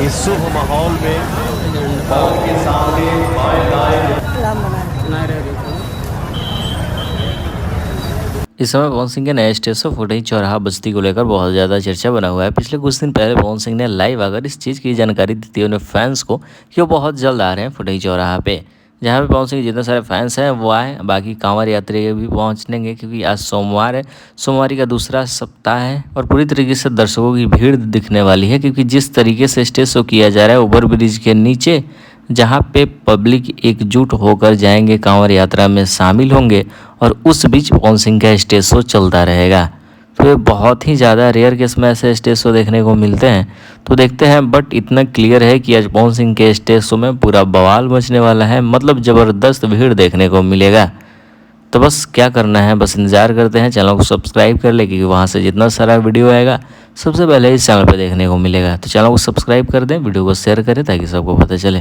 इस शुभ माहौल में पवन के सामने बाएं दाएं इस समय पवन सिंह के नए स्टेज पर फुटेज चौराहा बस्ती को लेकर बहुत ज़्यादा चर्चा बना हुआ है। पिछले कुछ दिन पहले पवन सिंह ने लाइव आकर इस चीज़ की जानकारी दी थी उन्हें फैंस को कि वो बहुत जल्द आ रहे हैं फुटेज चौराहा पे, जहाँ पे पवन सिंह के जितने सारे फैंस हैं वो आए। बाकी कांवड़ यात्री भी पहुँचेंगे क्योंकि आज सोमवार है, सोमवारी का दूसरा सप्ताह है और पूरी तरीके से दर्शकों की भीड़ दिखने वाली है क्योंकि जिस तरीके से स्टेज शो किया जा रहा है ओवर ब्रिज के नीचे, जहाँ पे पब्लिक एकजुट होकर जाएंगे, कांवड़ यात्रा में शामिल होंगे और उस बीच पवन सिंह का स्टेज शो चलता रहेगा। तो ये बहुत ही ज़्यादा रेयर केस में ऐसे स्टेज शो देखने को मिलते हैं। तो देखते हैं, बट इतना क्लियर है कि आज पवन सिंह के स्टेज शो में पूरा बवाल मचने वाला है, मतलब ज़बरदस्त भीड़ देखने को मिलेगा। तो बस क्या करना है, बस इंतज़ार करते हैं। चैनल को सब्सक्राइब कर ले क्योंकि वहाँ से जितना सारा वीडियो आएगा सबसे पहले इस चैनल पर देखने को मिलेगा। तो चैनल को सब्सक्राइब कर दें, वीडियो को शेयर करें ताकि सबको पता चले।